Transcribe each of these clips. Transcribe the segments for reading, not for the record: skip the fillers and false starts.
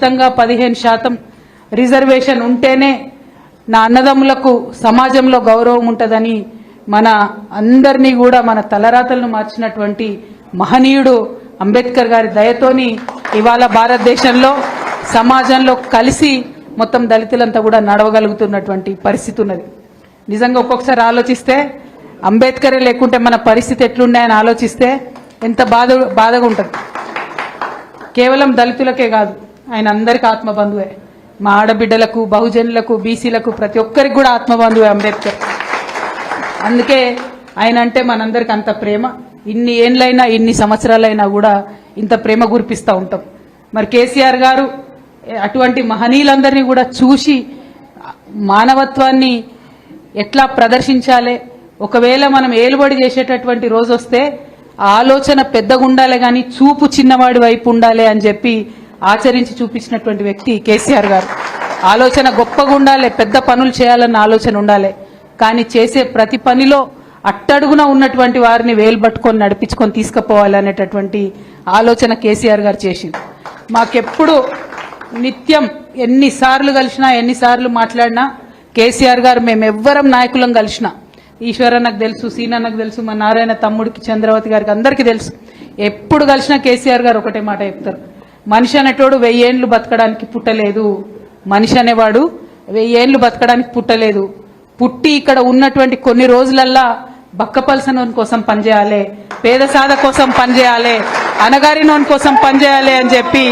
ఖచ్చితంగా 15% రిజర్వేషన్ ఉంటేనే నా అన్నదమ్ములకు సమాజంలో గౌరవం ఉంటదని మన అందరినీ కూడా మన తలరాతలను మార్చినటువంటి మహనీయుడు అంబేద్కర్ గారి దయతోని ఇవాళ భారతదేశంలో సమాజంలో కలిసి మొత్తం దళితులంతా కూడా నడవగలుగుతున్నటువంటి పరిస్థితి ఉన్నది. నిజంగా ఒక్కొక్కసారి ఆలోచిస్తే అంబేద్కరే లేకుంటే మన పరిస్థితి ఎట్లుండే ఆలోచిస్తే ఎంత బాధగా ఉంటుంది. కేవలం దళితులకే కాదు, ఆయన అందరికీ ఆత్మబంధువే. మా ఆడబిడ్డలకు, బహుజనులకు, బీసీలకు ప్రతి ఒక్కరికి కూడా ఆత్మబంధువే అంబేద్కర్. అందుకే ఆయన అంటే మనందరికి అంత ప్రేమ. ఇన్ని ఏండ్లైనా ఇన్ని సంవత్సరాలైనా కూడా ఇంత ప్రేమ గురిపిస్తూ ఉంటాం. మరి కేసీఆర్ గారు అటువంటి మహనీయులందరినీ కూడా చూసి మానవత్వాన్ని ఎట్లా ప్రదర్శించాలి, ఒకవేళ మనం ఏలుబడి చేసేటటువంటి రోజు వస్తే ఆలోచన పెద్దగా ఉండాలి కానీ చూపు చిన్నవాడి వైపు ఉండాలి అని చెప్పి ఆచరించి చూపించినటువంటి వ్యక్తి కేసీఆర్ గారు. ఆలోచన గొప్పగా ఉండాలి, పెద్ద పనులు చేయాలన్న ఆలోచన ఉండాలి, కానీ చేసే ప్రతి పనిలో అట్టడుగున ఉన్నటువంటి వారిని వేలు పట్టుకొని నడిపించుకొని తీసుకుపోవాలి అనేటటువంటి ఆలోచన కేసీఆర్ గారు చేసింది. మాకెప్పుడు నిత్యం ఎన్నిసార్లు కలిసినా ఎన్నిసార్లు మాట్లాడినా కేసీఆర్ గారు మేమెవ్వరం నాయకులం కలిసినా, ఈశ్వరన్నకు తెలుసు, సీనన్నకు తెలుసు, మా నారాయణ తమ్ముడికి, చంద్రవతి గారికి అందరికీ తెలుసు, ఎప్పుడు కలిసినా కేసీఆర్ గారు ఒకటే మాట చెప్తారు, మనిషి అనేటోడు 1000 ఏండ్లు బతకడానికి పుట్టలేదు, మనిషి అనేవాడు 1000 ఏండ్లు బతకడానికి పుట్టలేదు, పుట్టి ఇక్కడ ఉన్నటువంటి కొన్ని రోజులల్లా బక్కపలసనోని కోసం పనిచేయాలి, పేద సాధ కోసం పనిచేయాలి, అనగారినోని కోసం పనిచేయాలి అని చెప్పి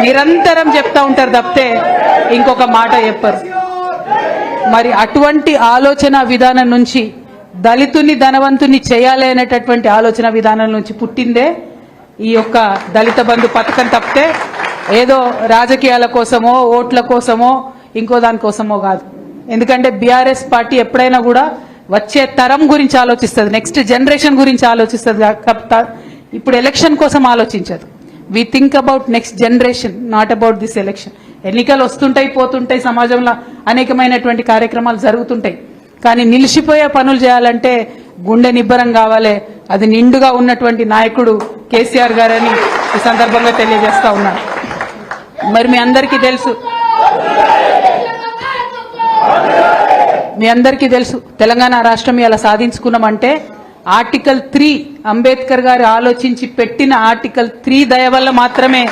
నిరంతరం చెప్తా ఉంటారు తప్పితే ఇంకొక మాట చెప్పరు. మరి అటువంటి ఆలోచన విధానం నుంచి దళితుని ధనవంతుని చేయాలి అనేటటువంటి ఆలోచన విధానం నుంచి పుట్టిందే ఈ యొక్క దళిత బంధు పథకం తప్పితే ఏదో రాజకీయాల కోసమో ఓట్ల కోసమో ఇంకో దానికోసమో కాదు. ఎందుకంటే బీఆర్ఎస్ పార్టీ ఎప్పుడైనా కూడా వచ్చే తరం గురించి ఆలోచిస్తుంది, నెక్స్ట్ జనరేషన్ గురించి ఆలోచిస్తుంది. ఇప్పుడు ఎలక్షన్ కోసం ఆలోచించదు. We think about next generation, not about this election. ఎన్నికలు వస్తుంటాయి, పోతుంటాయి, సమాజంలో అనేకమైనటువంటి కార్యక్రమాలు జరుగుతుంటాయి, కానీ నిలిచిపోయే పనులు చేయాలంటే గుండె నిబ్బరం కావాలి. అది నిండుగా ఉన్నటువంటి నాయకుడు కేసీఆర్ గారని ఈ సందర్భంగా తెలియజేస్తా ఉన్నాను. మరి మీ అందరికీ తెలుసు తెలంగాణ రాష్ట్రం ఇలా సాధించుకున్నామంటే ఆర్టికల్ 3 అంబేద్కర్ గారు ఆలోచించి పెట్టిన ఆర్టికల్ 3 దయ వల్ల మాత్రమే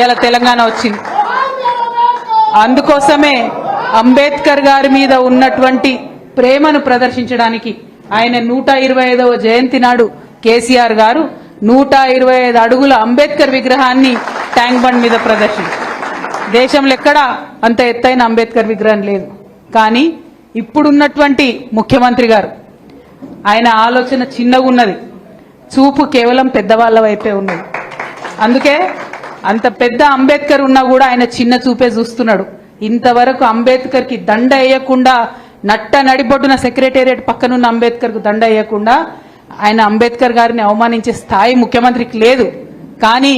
ఇలా తెలంగాణ వచ్చింది. అందుకోసమే అంబేద్కర్ గారి మీద ఉన్నటువంటి ప్రేమను ప్రదర్శించడానికి ఆయన 125వ జయంతి నాడు కేసీఆర్ గారు 125 అడుగుల అంబేద్కర్ విగ్రహాన్ని ట్యాంక్ బండ్ మీద ప్రదర్శించారు. దేశంలో ఎక్కడా అంత ఎత్తైన అంబేద్కర్ విగ్రహం లేదు. కానీ ఇప్పుడున్నటువంటి ముఖ్యమంత్రి గారు ఆయన ఆలోచన చిన్నగా ఉన్నది, చూపు కేవలం పెద్దవాళ్ల వైపే ఉన్నది. అందుకే అంత పెద్ద అంబేద్కర్ ఉన్నా కూడా ఆయన చిన్న చూపే చూస్తున్నాడు. ఇంతవరకు అంబేద్కర్కి దండ వేయకుండా, నట్ట నడిబొడ్డున సెక్రటేరియట్ పక్కనున్న అంబేద్కర్కు దండ వేయకుండా ఆయన అంబేద్కర్ గారిని అవమానించే స్థాయి ముఖ్యమంత్రికి లేదు. కానీ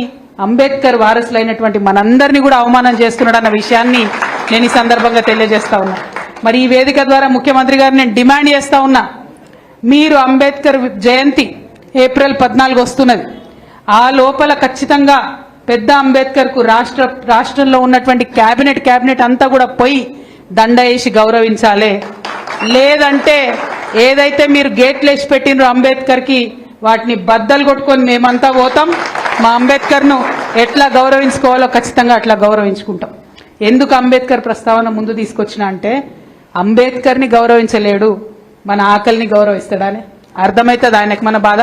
అంబేద్కర్ వారసులైనటువంటి మనందరినీ కూడా అవమానం చేస్తున్నాడు అన్న విషయాన్ని నేను ఈ సందర్భంగా తెలియజేస్తా ఉన్నా. మరి ఈ వేదిక ద్వారా ముఖ్యమంత్రి గారిని నేను డిమాండ్ చేస్తా ఉన్నా, మీరు అంబేద్కర్ జయంతి ఏప్రిల్ 14 వస్తున్నది, ఆ లోపల ఖచ్చితంగా పెద్ద అంబేద్కర్కు రాష్ట్రంలో ఉన్నటువంటి క్యాబినెట్ అంతా కూడా పోయి దండ వేసి గౌరవించాలి. లేదంటే ఏదైతే మీరు గేట్లు వేసి పెట్టినరో అంబేద్కర్కి వాటిని బద్దలు కొట్టుకొని మేమంతా పోతాం, మా అంబేద్కర్ను ఎట్లా గౌరవించుకోవాలో ఖచ్చితంగా అట్లా గౌరవించుకుంటాం. ఎందుకు అంబేద్కర్ ప్రస్తావన ముందు తీసుకొచ్చినా అంటే అంబేద్కర్ని గౌరవించలేడు, మన ఆకలిని గౌరవిస్తాడని అర్థమవుతుంది ఆయనకు. మన బాధ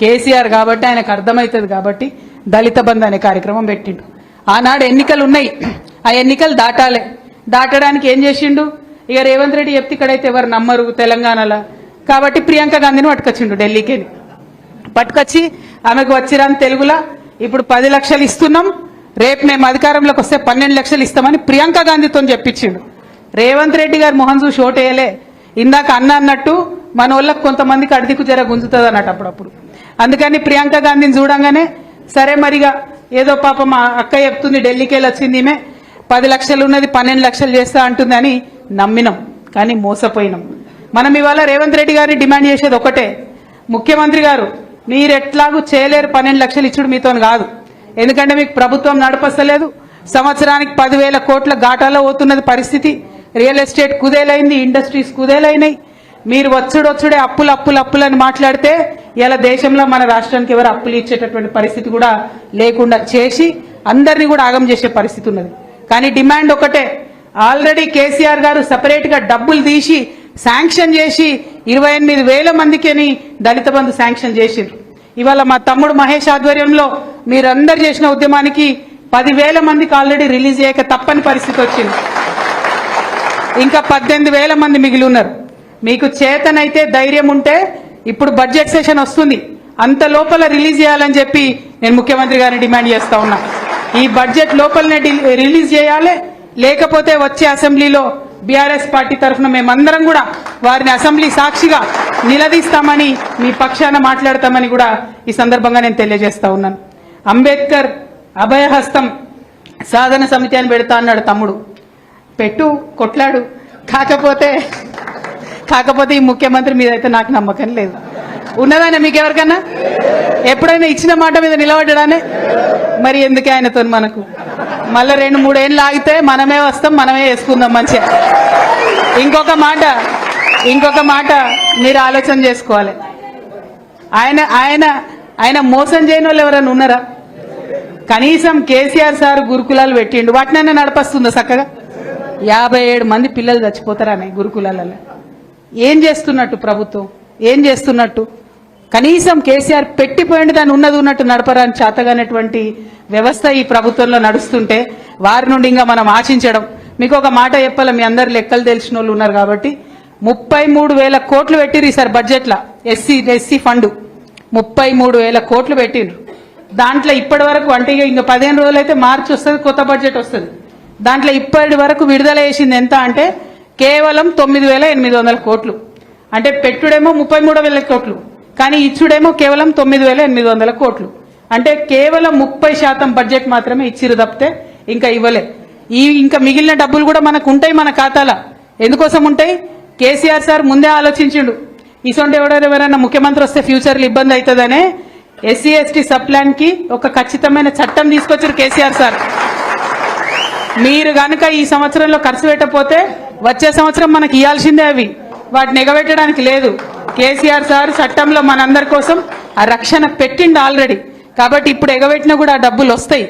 కేసీఆర్ కాబట్టి ఆయనకు అర్థమవుతుంది కాబట్టి దళిత బంధు అనే కార్యక్రమం పెట్టిండు. ఆనాడు ఎన్నికలు ఉన్నాయి, ఆ ఎన్నికలు దాటడానికి ఏం చేసిండు, ఇక రేవంత్ రెడ్డి చెప్తే ఇక్కడైతే ఎవరు నమ్మరు తెలంగాణలో కాబట్టి ప్రియాంక గాంధీని పట్టుకొచ్చిండు, ఢిల్లీకి పట్టుకొచ్చి ఆమెకు వచ్చిరాని తెలుగులా ఇప్పుడు 10 లక్షలు ఇస్తున్నాం, రేపు మేము అధికారంలోకి వస్తే 12 లక్షలు ఇస్తామని ప్రియాంక గాంధీతో చెప్పించిండు. రేవంత్ రెడ్డి గారు మొహం చూసి ఓటేయలే. ఇందాక అన్నట్టు మన వాళ్ళకి కొంతమందికి అడిదికు జర గుంజుతుంది అన్నట్టు అప్పుడప్పుడు. అందుకని ప్రియాంక గాంధీని చూడంగానే సరే మరిగా ఏదో పాపం మా అక్క చెప్తుంది ఢిల్లీకి వెళ్ళి వచ్చింది, ఈమె 10 లక్షలు ఉన్నది 12 లక్షలు చేస్తా అంటుందని నమ్మినాం, కానీ మోసపోయినాం. మనం ఇవాళ రేవంత్ రెడ్డి గారిని డిమాండ్ చేసేది ఒకటే, ముఖ్యమంత్రి గారు మీరు ఎట్లాగూ చేయలేరు 12 లక్షలు ఇచ్చుడు మీతో కాదు, ఎందుకంటే మీకు ప్రభుత్వం నడపస్తలేదు, సంవత్సరానికి 10,000 కోట్ల ఘాటాలో పోతున్నది పరిస్థితి. రియల్ ఎస్టేట్ కుదేలైంది, ఇండస్ట్రీస్ కుదేలైనాయి. మీరు వచ్చుడే అప్పులని మాట్లాడితే ఇలా దేశంలో మన రాష్ట్రానికి ఎవరు అప్పులు ఇచ్చేటటువంటి పరిస్థితి కూడా లేకుండా చేసి అందరినీ కూడా ఆగం చేసే పరిస్థితి ఉన్నది. కానీ డిమాండ్ ఒకటే, ఆల్రెడీ కేసీఆర్ గారు సపరేట్ గా డబ్బులు తీసి శాంక్షన్ చేసి 28,000 మందికి దళిత బంధు శాంక్షన్ చేసిండ్రు. ఇవాళ మా తమ్ముడు మహేష్ ఆధ్వర్యంలో మీరందరు చేసిన ఉద్యమానికి 10,000 మందికి ఆల్రెడీ రిలీజ్ చేయక తప్పని పరిస్థితి వచ్చింది. ఇంకా 18,000 మంది మిగిలి ఉన్నారు. మీకు చేతనైతే ధైర్యం ఉంటే ఇప్పుడు బడ్జెట్ సెషన్ వస్తుంది, అంత లోపల రిలీజ్ చేయాలని చెప్పి నేను ముఖ్యమంత్రి గారిని డిమాండ్ చేస్తా ఉన్నా. ఈ బడ్జెట్ లోపలనే రిలీజ్ చేయాలి, లేకపోతే వచ్చే అసెంబ్లీలో బీఆర్ఎస్ పార్టీ తరఫున మేమందరం కూడా వారిని అసెంబ్లీ సాక్షిగా నిలదీస్తామని, మీ పక్షాన మాట్లాడతామని కూడా ఈ సందర్భంగా నేను తెలియజేస్తా ఉన్నాను. అంబేద్కర్ అభయహస్తం సాధన సమితి అని పెడతా అన్నాడు తమ్ముడు. పెట్టు, కొట్లాడు. కాకపోతే ఈ ముఖ్యమంత్రి మీద అయితే నాకు నమ్మకం లేదు. ఉన్నదానే మీకు ఎవరికన్నా ఎప్పుడైనా ఇచ్చిన మాట మీద నిలబడ్డానే? మరి ఎందుకే ఆయనతో మనకు మళ్ళీ 2-3 ఏళ్ళు ఆగితే మనమే వస్తాం, మనమే వేసుకుందాం మంచిగా. ఇంకొక మాట మీరు ఆలోచన చేసుకోవాలి. ఆయన మోసం చేయని వాళ్ళు ఎవరైనా ఉన్నారా? కనీసం కేసీఆర్ సార్ గురుకులాలు పెట్టిండు, వాటినైనా నడపస్తుందా చక్కగా? 57 మంది పిల్లలు చచ్చిపోతారనే గురుకులాలలో. ఏం చేస్తున్నట్టు ప్రభుత్వం? ఏం చేస్తున్నట్టు? కనీసం కేసీఆర్ పెట్టిపోయింది, దాన్ని ఉన్నట్టు నడపరాని చేతగానటువంటి వ్యవస్థ ఈ ప్రభుత్వంలో నడుస్తుంటే వారి నుండి ఇంకా మనం ఆశించడం. మీకు ఒక మాట చెప్పాలి, మీ అందరు లెక్కలు తెలిసిన వాళ్ళు ఉన్నారు కాబట్టి 33,000 కోట్లు పెట్టిరు ఈసారి బడ్జెట్లో. ఎస్సీ ఫండ్ 33,000 కోట్లు పెట్టిండ్రు. దాంట్లో ఇప్పటి వరకు అంటే ఇంకా 15 రోజులు అయితే మార్చి వస్తుంది, కొత్త బడ్జెట్ వస్తుంది. దాంట్లో ఇప్పటి వరకు విడుదల చేసింది ఎంత అంటే కేవలం 9,800 కోట్లు. అంటే పెట్టుడేమో 33,000 కోట్లు, కానీ ఇచ్చుడేమో కేవలం 9,800 కోట్లు. అంటే కేవలం 30% బడ్జెట్ మాత్రమే ఇచ్చిరు తప్పితే ఇంకా ఇవ్వలే. ఇంకా మిగిలిన డబ్బులు కూడా మనకు ఉంటాయి మన ఖాతాలో. ఎందుకోసం ఉంటాయి? కేసీఆర్ సార్ ముందే ఆలోచించిండు. ఇసొంటి ఎవరైనా ముఖ్యమంత్రి వస్తే ఫ్యూచర్లో ఇబ్బంది అవుతుందనే ఎస్సీ ఎస్టీ సబ్ ప్లాన్ కి ఒక ఖచ్చితమైన చట్టం తీసుకొచ్చారు కేసీఆర్ సార్. మీరు గనుక ఈ సంవత్సరంలో ఖర్చు పెట్టకపోతే వచ్చే సంవత్సరం మనకి ఇవ్వాల్సిందే అవి, వాటిని ఎగబెట్టడానికి లేదు. కేసీఆర్ సార్ చట్టంలో మనందరి కోసం ఆ రక్షణ పెట్టిండు ఆల్రెడీ. కాబట్టి ఇప్పుడు ఎగబెట్టినా కూడా ఆ డబ్బులు వస్తాయి.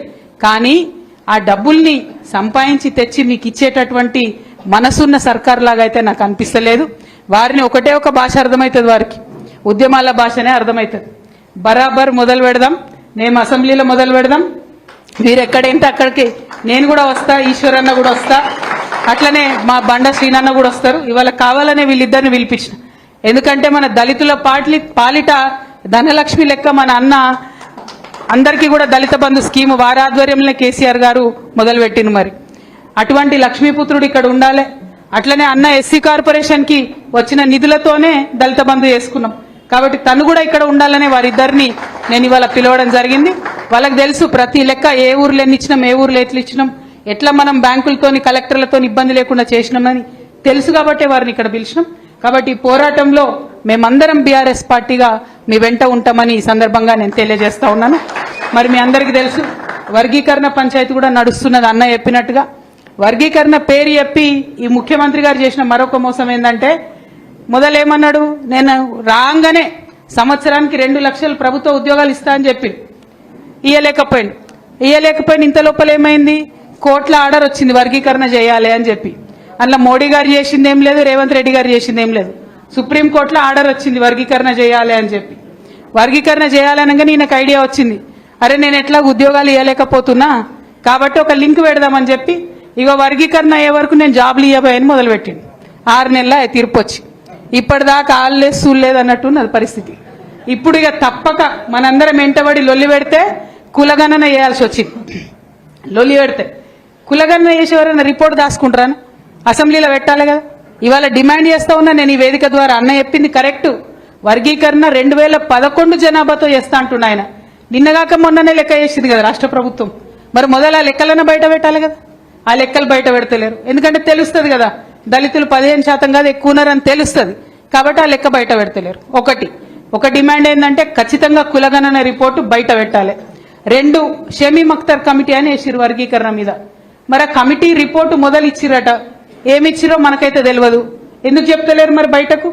కానీ ఆ డబ్బుల్ని సంపాదించి తెచ్చి మీకు ఇచ్చేటటువంటి మనసున్న సర్కార్ లాగా అయితే నాకు అనిపిస్తలేదు. వారిని ఒకటే ఒక భాష అర్థమవుతుంది, వారికి ఉద్యమాల భాషనే అర్థమవుతుంది. బరాబర్ మొదలు పెడదాం, మేము అసెంబ్లీలో మొదలు పెడదాం. మీరు ఎక్కడైతే అక్కడికి నేను కూడా వస్తా, ఈశ్వరన్న కూడా వస్తా, అట్లనే మా బండ శ్రీనన్న కూడా వస్తారు. ఇవాళ కావాలనే వీళ్ళిద్దరిని పిలిపించిన. ఎందుకంటే మన దళితుల పాలిట ధనలక్ష్మి లెక్క మన అన్న అందరికీ కూడా దళిత బంధు స్కీమ్ వారి ఆధ్వర్యంలో కేసీఆర్ గారు మొదలుపెట్టింది. మరి అటువంటి లక్ష్మీపుత్రుడు ఇక్కడ ఉండాలి. అట్లనే అన్న ఎస్సీ కార్పొరేషన్ కి వచ్చిన నిధులతోనే దళిత బంధు చేసుకున్నాం. కాబట్టి తను కూడా ఇక్కడ ఉండాలనే వారిద్దరిని నేను ఇవాళ పిలవడం జరిగింది. వాళ్ళకి తెలుసు ప్రతి లెక్క, ఏ ఊర్లో ఎన్ని ఇచ్చినాం, ఏ ఊర్లో ఎట్లా ఇచ్చినాం, ఎట్లా మనం బ్యాంకులతోని కలెక్టర్లతో ఇబ్బంది లేకుండా చేసినామని తెలుసు కాబట్టి వారిని ఇక్కడ పిలిచినాం. కాబట్టి ఈ పోరాటంలో మేమందరం బీఆర్ఎస్ పార్టీగా మీ వెంట ఉంటామని ఈ సందర్భంగా నేను తెలియజేస్తా ఉన్నాను. మరి మీ అందరికీ తెలుసు వర్గీకరణ పంచాయతీ కూడా నడుస్తున్నది. అన్న చెప్పినట్టుగా వర్గీకరణ పేరు చెప్పి ఈ ముఖ్యమంత్రి గారు చేసిన మరొక మోసం ఏంటంటే మొదలేమన్నాడు, నేను రాగానే సంవత్సరానికి 2 లక్షల ప్రభుత్వ ఉద్యోగాలు ఇస్తా అని చెప్పి ఇయ్యలేకపోయింది. ఇంత లోపల ఏమైంది, కోట్ల ఆర్డర్ వచ్చింది వర్గీకరణ చేయాలి అని చెప్పి. అందులో మోడీ గారు చేసింది ఏం లేదు, రేవంత్ రెడ్డి గారు చేసింది ఏం లేదు. సుప్రీంకోర్టులో ఆర్డర్ వచ్చింది వర్గీకరణ చేయాలి అని చెప్పి. వర్గీకరణ చేయాలనగానే ఈయనకు ఐడియా వచ్చింది, అరే నేను ఎట్లా ఉద్యోగాలు ఇవ్వలేకపోతున్నా కాబట్టి ఒక లింక్ పెడదామని చెప్పి ఇగో వర్గీకరణ అయ్యే వరకు నేను జాబ్లు ఇవ్వబోయని మొదలుపెట్టింది. 6 నెలల తీర్పు వచ్చి ఇప్పటిదాకా ఆల్లేదు సూళ్ళలేదు అన్నట్టున్నది పరిస్థితి. ఇప్పుడు ఇక తప్పక మనందరం వెంటబడి లొల్లి పెడితే కులగణన చేయాల్సి వచ్చింది. లొల్లి పెడితే కులగణన చేసేవారైనా రిపోర్ట్ దాచుకుంటారా? అసెంబ్లీలో పెట్టాలి కదా. ఇవాళ డిమాండ్ చేస్తా ఉన్నా నేను ఈ వేదిక ద్వారా, అన్న చెప్పింది కరెక్ట్. వర్గీకరణ 2011 జనాభాతో చేస్తా అంటున్నా ఆయన. నిన్నగాక మొన్ననే లెక్క చేసింది కదా రాష్ట్ర ప్రభుత్వం. మరి మొదలు ఆ లెక్కలన్నా బయట పెట్టాలి కదా. ఆ లెక్కలు బయట పెడతలేరు. ఎందుకంటే తెలుస్తుంది కదా దళితులు 15% కాదు ఎక్కువ ఉన్నారని తెలుస్తుంది. కాబట్టి ఆ లెక్క బయట పెడతలేరు. ఒక డిమాండ్ ఏంటంటే ఖచ్చితంగా కులగణన రిపోర్టు బయట పెట్టాలి. 2 షమీమ్ అఖ్తర్ కమిటీ అని వేసిరు వర్గీకరణ మీద. మరి ఆ కమిటీ రిపోర్టు మొదలు ఇచ్చిరట, ఏమిచ్చిరో మనకైతే తెలియదు. ఎందుకు చెప్తలేరు మరి బయటకు?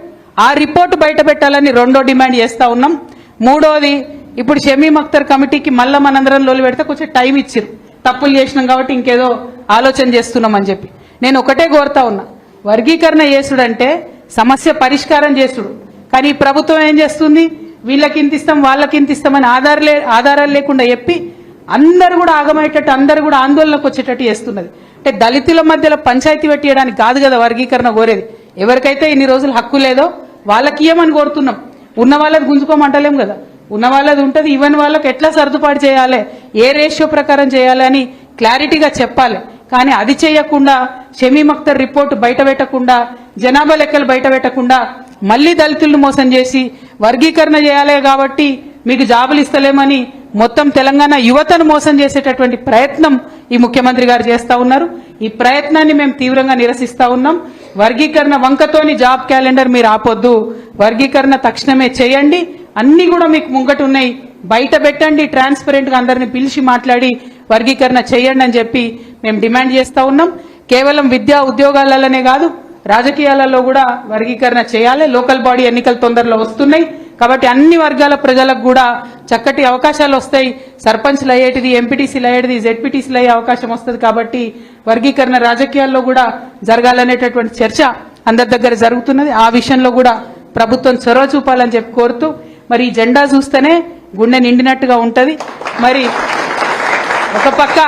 ఆ రిపోర్టు బయట పెట్టాలని 2వ డిమాండ్ చేస్తా ఉన్నాం. 3వది, ఇప్పుడు షమీమ్ అఖ్తర్ కమిటీకి మళ్ళా మనందరం లోలు పెడితే కొంచెం టైం ఇచ్చిరు, తప్పులు చేసినాం కాబట్టి ఇంకేదో ఆలోచన చేస్తున్నామని చెప్పి. నేను ఒకటే కోరుతా ఉన్నా, వర్గీకరణ చేసుడంటే సమస్య పరిష్కారం చేసుడు. కానీ ఈ ప్రభుత్వం ఏం చేస్తుంది, వీళ్ళకి ఇంత ఇస్తాం వాళ్ళకి ఇంత ఇస్తామని ఆధారాలు లేకుండా చెప్పి అందరు కూడా ఆగమయ్యేటట్టు, అందరు కూడా ఆందోళనకు వచ్చేటట్టు చేస్తున్నది. అంటే దళితుల మధ్యలో పంచాయతీ పెట్టేయడానికి కాదు కదా వర్గీకరణ కోరేది. ఎవరికైతే ఇన్ని రోజులు హక్కు లేదో వాళ్ళకి ఇవ్వమని కోరుతున్నాం. ఉన్న వాళ్ళది గుంజుకోమంటలేం కదా, ఉన్న వాళ్ళది ఉంటుంది. ఇవ్వని వాళ్ళకి ఎట్లా సర్దుబాటు చేయాలి, ఏ రేషియో ప్రకారం చేయాలి అని క్లారిటీగా చెప్పాలి. కానీ అది చేయకుండా, షమీమ్ అఖ్తర్ రిపోర్టు బయట పెట్టకుండా, జనాభా లెక్కలు బయట పెట్టకుండా మళ్లీ దళితులను మోసం చేసి వర్గీకరణ చేయాలి కాబట్టి మీకు జాబులు ఇస్తలేమని మొత్తం తెలంగాణ యువతను మోసం చేసేటటువంటి ప్రయత్నం ఈ ముఖ్యమంత్రి గారు చేస్తా ఉన్నారు. ఈ ప్రయత్నాన్ని మేము తీవ్రంగా నిరసిస్తా ఉన్నాం. వర్గీకరణ వంకతోని జాబ్ క్యాలెండర్ మీరు ఆపొద్దు, వర్గీకరణ తక్షణమే చేయండి. అన్ని కూడా మీకు ముంగట ఉన్నాయి, బయట పెట్టండి, ట్రాన్స్పరెంట్ గా అందరిని పిలిచి మాట్లాడి వర్గీకరణ చేయండి అని చెప్పి మేము డిమాండ్ చేస్తా ఉన్నాం. కేవలం విద్యా ఉద్యోగాలలోనే కాదు, రాజకీయాలలో కూడా వర్గీకరణ చేయాలి. లోకల్ బాడీ ఎన్నికలు తొందరలో వస్తున్నాయి కాబట్టి అన్ని వర్గాల ప్రజలకు కూడా చక్కటి అవకాశాలు వస్తాయి. సర్పంచ్లు అయ్యేటిది, ఎంపీటీసీలు అయ్యేటిది, జెడ్పీటీసీలు అయ్యే అవకాశం వస్తుంది. కాబట్టి వర్గీకరణ రాజకీయాల్లో కూడా జరగాలనేటటువంటి చర్చ అందరి దగ్గర జరుగుతున్నది. ఆ విషయంలో కూడా ప్రభుత్వం చొరవ చూపాలని చెప్పి కోరుతూ, మరి ఈ జెండా చూస్తేనే గుండె నిండినట్టుగా ఉంటది. మరి ఒక పక్క